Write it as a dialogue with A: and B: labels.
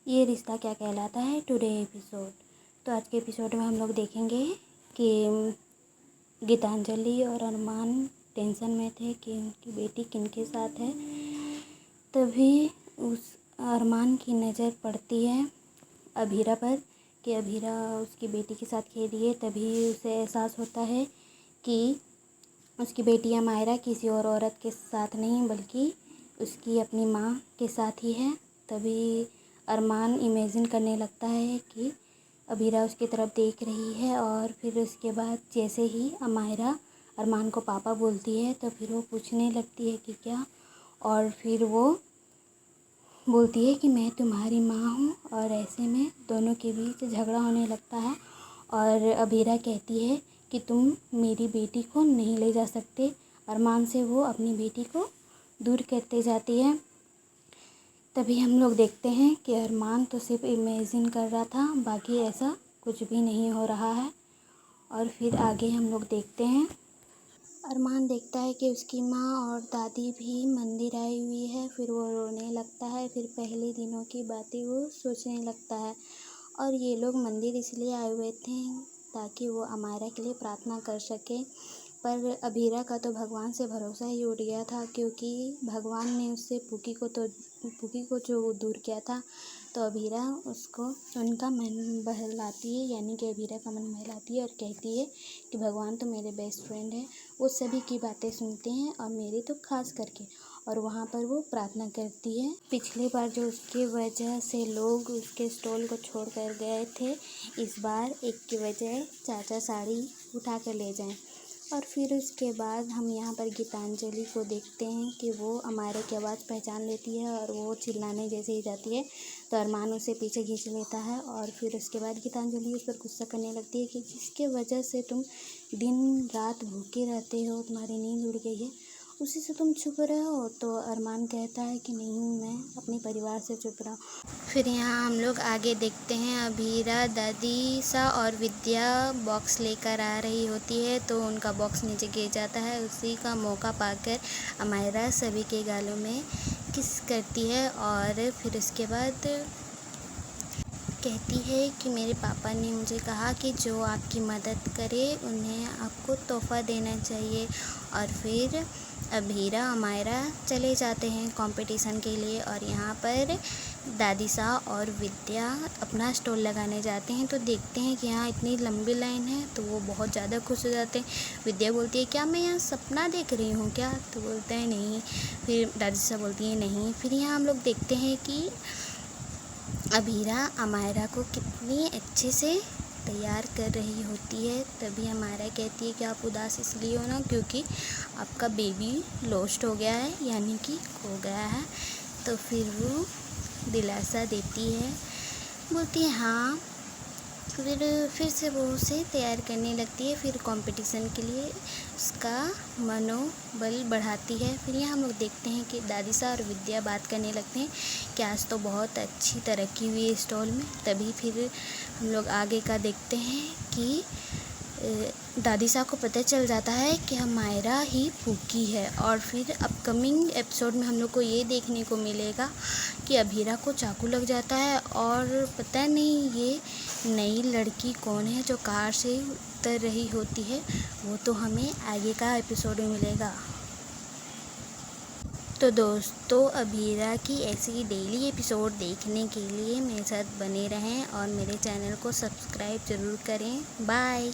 A: ये रिश्ता क्या कहलाता है टुडे एपिसोड। तो आज के एपिसोड में हम लोग देखेंगे कि गीतांजलि और अरमान टेंशन में थे कि उनकी बेटी किनके साथ है। तभी उस अरमान की नज़र पड़ती है अभीरा पर कि अभीरा उसकी बेटी के साथ खेल रही है। तभी उसे एहसास होता है कि उसकी बेटी अमायरा किसी और औरत के साथ नहीं बल्कि उसकी अपनी माँ के साथ ही है। तभी अरमान इमेजिन करने लगता है कि अभीरा उसकी तरफ देख रही है और फिर उसके बाद जैसे ही अमायरा अरमान को पापा बोलती है तो फिर वो पूछने लगती है कि क्या, और फिर वो बोलती है कि मैं तुम्हारी माँ हूँ। और ऐसे में दोनों के बीच झगड़ा होने लगता है और अभीरा कहती है कि तुम मेरी बेटी को नहीं ले जा सकते। अरमान से वो अपनी बेटी को दूर करते जाती है। तभी हम लोग देखते हैं कि अरमान तो सिर्फ इमेजिन कर रहा था, बाकी ऐसा कुछ भी नहीं हो रहा है। और फिर आगे हम लोग देखते हैं अरमान देखता है कि उसकी माँ और दादी भी मंदिर आई हुई है। फिर वो रोने लगता है। फिर पहले दिनों की बातें वो सोचने लगता है। और ये लोग मंदिर इसलिए आए हुए थे ताकि वो अमायरा के लिए प्रार्थना कर सके। पर अभीरा का तो भगवान से भरोसा ही उठ गया था, क्योंकि भगवान ने उससे पुकी को जो दूर किया था। तो अभीरा उसको उनका मन बहलाती है, यानी कि अभीरा का मन बहलाती है और कहती है कि भगवान तो मेरे बेस्ट फ्रेंड है, वो सभी की बातें सुनते हैं और मेरी तो खास करके। और वहाँ पर वो प्रार्थना करती है। पिछली बार जो उसकी वजह से लोग उसके स्टॉल को छोड़ कर गए थे, इस बार एक की वजह चाचा साड़ी उठा कर ले जाएं। और फिर उसके बाद हम यहाँ पर गीतांजलि को देखते हैं कि वो अमायरा की आवाज़ पहचान लेती है और वो चिल्लाने जैसे ही जाती है तो अरमान उसे पीछे खींच लेता है। और फिर उसके बाद गीतांजलि उस पर गुस्सा करने लगती है कि जिसके वजह से तुम दिन रात भूखे रहते हो, तुम्हारी नींद उड़ गई है, उसी से तुम छुप रहे हो। तो अरमान कहता है कि नहीं, मैं अपने परिवार से छुप रहा हूँ। फिर यहाँ हम लोग आगे देखते हैं अभीरा, दादी सा और विद्या बॉक्स लेकर आ रही होती है तो उनका बॉक्स नीचे गिर जाता है। उसी का मौका पाकर अमायरा सभी के गालों में किस करती है और फिर उसके बाद कहती है कि मेरे पापा ने मुझे कहा कि जो आपकी मदद करे उन्हें आपको तोहफ़ा देना चाहिए। और फिर अभीरा अमायरा चले जाते हैं कंपटीशन के लिए। और यहाँ पर दादी सा और विद्या अपना स्टॉल लगाने जाते हैं तो देखते हैं कि यहाँ इतनी लंबी लाइन है तो वो बहुत ज़्यादा खुश हो जाते हैं। विद्या बोलती है क्या मैं यहाँ सपना देख रही हूँ क्या, तो बोलते हैं नहीं। फिर दादी सा बोलती है नहीं। फिर यहाँ हम लोग देखते हैं कि अभीरा अमायरा को कितनी अच्छे से तैयार कर रही होती है। तभी अमायरा कहती है कि आप उदास इसलिए हो ना क्योंकि आपका बेबी लॉस्ट हो गया है, यानी कि खो गया है। तो फिर वो दिलासा देती है, बोलती है हाँ। फिर से वो उसे तैयार करने लगती है, फिर कंपटीशन के लिए उसका मनोबल बढ़ाती है। फिर यहाँ हम लोग देखते हैं कि दादी सा और विद्या बात करने लगते हैं कि आज तो बहुत अच्छी तरक्की हुई है स्टॉल में। तभी फिर हम लोग आगे का देखते हैं कि दादी सा को पता चल जाता है कि अमायरा ही पुकी है। और फिर अपकमिंग एपिसोड में हम लोग को ये देखने को मिलेगा कि अभीरा को चाकू लग जाता है और पता नहीं ये नई लड़की कौन है जो कार से उतर रही होती है, वो तो हमें आगे का एपिसोड में मिलेगा। तो दोस्तों, अभीरा की ऐसी डेली एपिसोड देखने के लिए मेरे साथ बने रहें और मेरे चैनल को सब्सक्राइब ज़रूर करें। बाय।